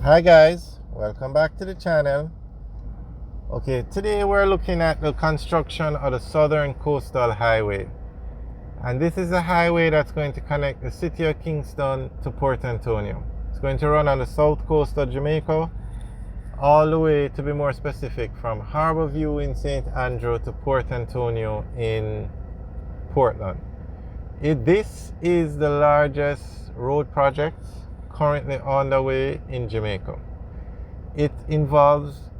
Hi guys, welcome back to the channel. Okay, today we're looking at the construction of the Southern Coastal Highway, and this is a highway that's going to connect the city of Kingston to Port Antonio. It's going to run on the south coast of Jamaica all the way, to be more specific, from Harbour View in St. Andrew to Port Antonio in Portland. This is the largest road project currently underway in Jamaica. It involves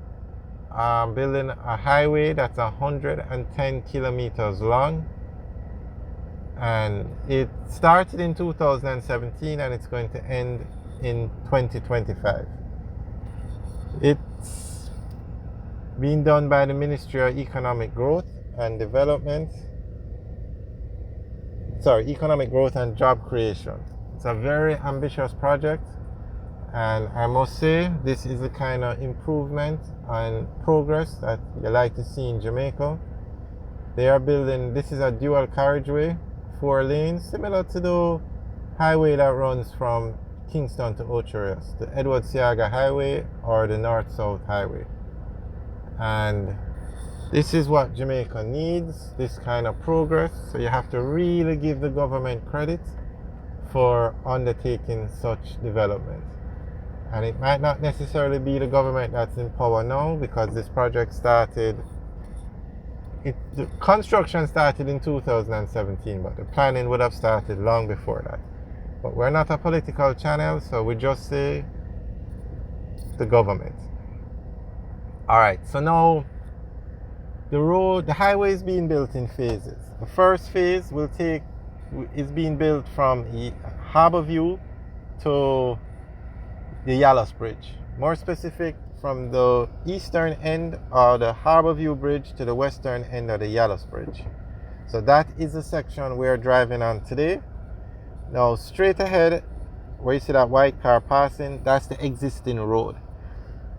building a highway that's 110 kilometers long, and it started in 2017 and it's going to end in 2025. It's being done by the Ministry of Economic Growth and Job Creation. It's a very ambitious project, and I must say this is the kind of improvement and progress that you like to see in Jamaica. They are building, this is a dual carriageway, 4 lanes, similar to the highway that runs from Kingston to Ocho Rios, the Edward Seaga Highway or the North-South Highway. And this is what Jamaica needs, this kind of progress. So you have to really give the government credit for undertaking such development. And it might not necessarily be the government that's in power now, because this project the construction started in 2017, but the planning would have started long before that. But we're not a political channel, so we just say the government. Alright, so now the highway is being built in phases. The first phase is being built from Harbour View to the Yallus Bridge. More specific, from the eastern end of the Harbour View Bridge to the western end of the Yallus Bridge. So that is the section we're driving on today. Now straight ahead, where you see that white car passing, that's the existing road.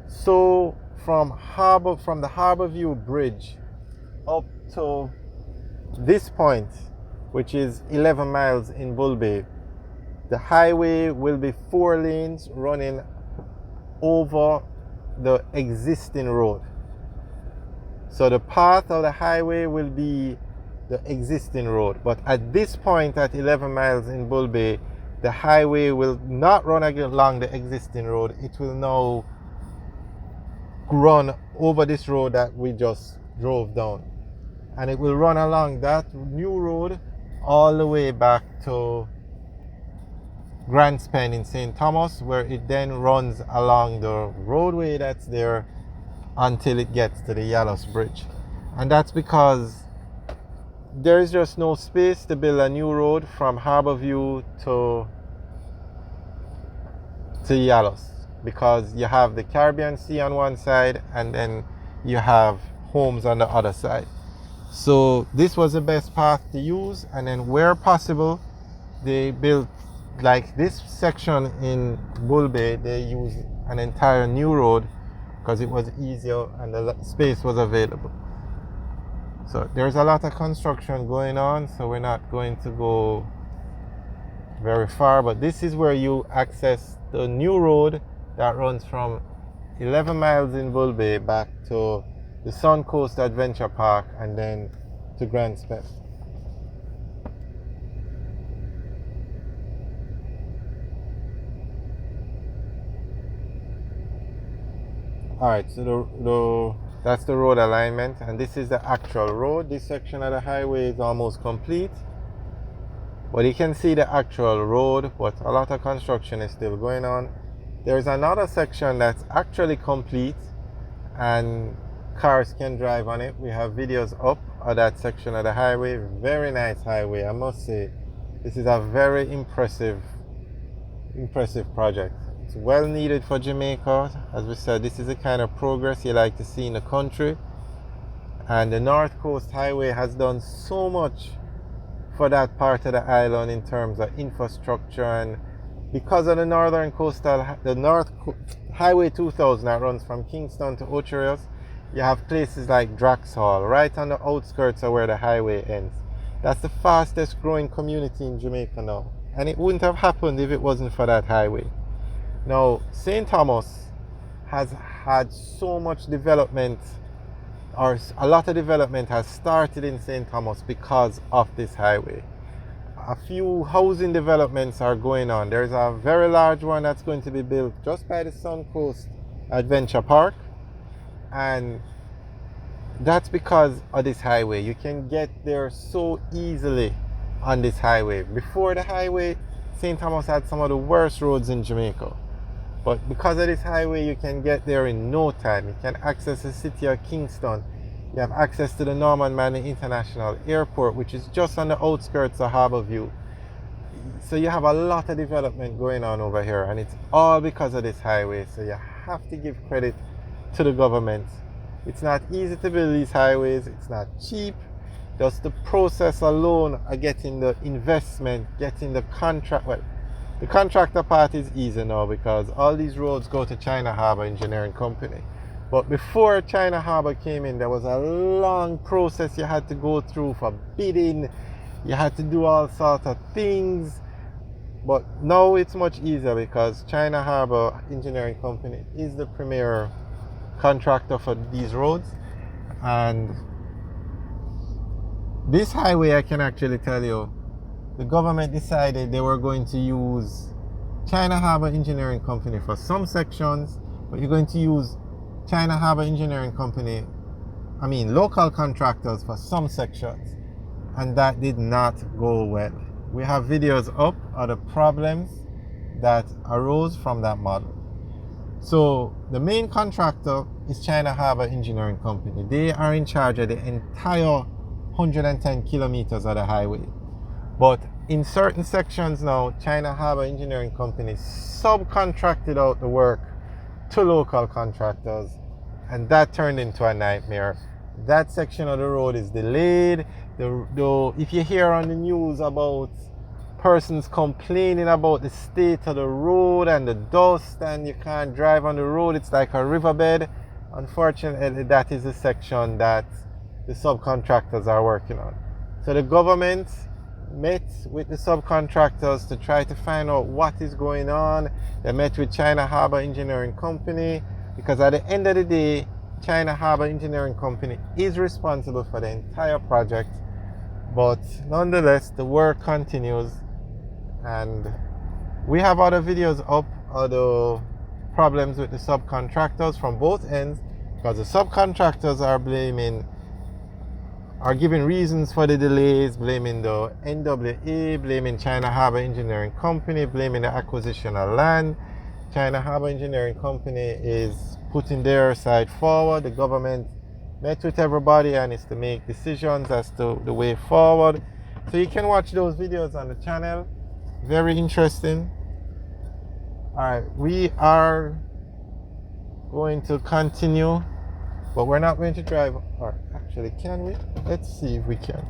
So from the Harbour View Bridge up to this point, which is 11 miles in Bull Bay, the highway will be 4 lanes running over the existing road. So the path of the highway will be the existing road, but at this point at 11 miles in Bull Bay, the highway will not run along the existing road. It will now run over this road that we just drove down, and it will run along that new road all the way back to Grants Pen in St. Thomas, where it then runs along the roadway that's there until it gets to the Yallus Bridge. And that's because there is just no space to build a new road from Harbour View to Yallus, because you have the Caribbean Sea on one side and then you have homes on the other side. So this was the best path to use, and then where possible they built, like this section in Bull Bay, they used an entire new road because it was easier and the space was available. So there's a lot of construction going on, so we're not going to go very far, but this is where you access the new road that runs from 11 miles in Bull Bay back to the Southern Coast Adventure Park and then to Grants Pen. Alright, so that's the road alignment, and this is the actual road. This section of the highway is almost complete, but you can see the actual road, but a lot of construction is still going on. There's another section that's actually complete and cars can drive on it. We have videos up of that section of the highway. Very nice highway, I must say. This is a very impressive project. It's well needed for Jamaica. As we said, this is the kind of progress you like to see in the country, and the North Coast Highway has done so much for that part of the island in terms of infrastructure. And because of the Highway 2000 that runs from Kingston to Ocho Rios, you have places like Draxhall right on the outskirts of where the highway ends. That's the fastest growing community in Jamaica now, and it wouldn't have happened if it wasn't for that highway. Now, St. Thomas has had so much development, or a lot of development has started in St. Thomas because of this highway. A few housing developments are going on. There's a very large one that's going to be built just by the Southern Coast Adventure Park, and that's because of this highway. You can get there so easily on this highway. Before the highway, St. Thomas had some of the worst roads in Jamaica. But because of this highway, you can get there in no time. You can access the city of Kingston. You have access to the Norman Manley International Airport, which is just on the outskirts of Harborview. So you have a lot of development going on over here, and it's all because of this highway. So you have to give credit to the government. It's not easy to build these highways. It's not cheap. Just the process alone of getting the investment, getting the contract. Well, the contractor part is easy now because all these roads go to China Harbour Engineering Company. But before China Harbour came in, there was a long process you had to go through for bidding. You had to do all sorts of things. But now it's much easier because China Harbour Engineering Company is the premier contractor for these roads. And this highway, I can actually tell you, the government decided they were going to use China Harbour Engineering Company for some sections, but you're going to use China Harbour Engineering Company, local contractors for some sections. And that did not go well. We have videos up of the problems that arose from that model. So the main contractor is China Harbour Engineering Company. They are in charge of the entire 110 kilometers of the highway. But in certain sections now, China Harbour Engineering Company subcontracted out the work to local contractors, and that turned into a nightmare. That section of the road is delayed. If you hear on the news about persons complaining about the state of the road and the dust and you can't drive on the road, it's like a riverbed. Unfortunately, that is the section that the subcontractors are working on. So the government met with the subcontractors to try to find out what is going on. They met with China Harbour Engineering Company because at the end of the day, China Harbour Engineering Company is responsible for the entire project. But nonetheless, the work continues, and we have other videos up of the problems with the subcontractors from both ends, because the subcontractors are giving reasons for the delays, blaming the NWA, blaming China Harbour Engineering Company, blaming the acquisition of land. China Harbour Engineering Company is putting their side forward. The government met with everybody and is to make decisions as to the way forward. So you can watch those videos on the channel. Very interesting. Alright, we are going to continue, but we're not going to drive. Or actually, can we? Let's see if we can.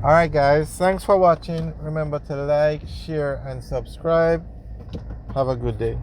Alright guys, thanks for watching. Remember to like, share and subscribe. Have a good day.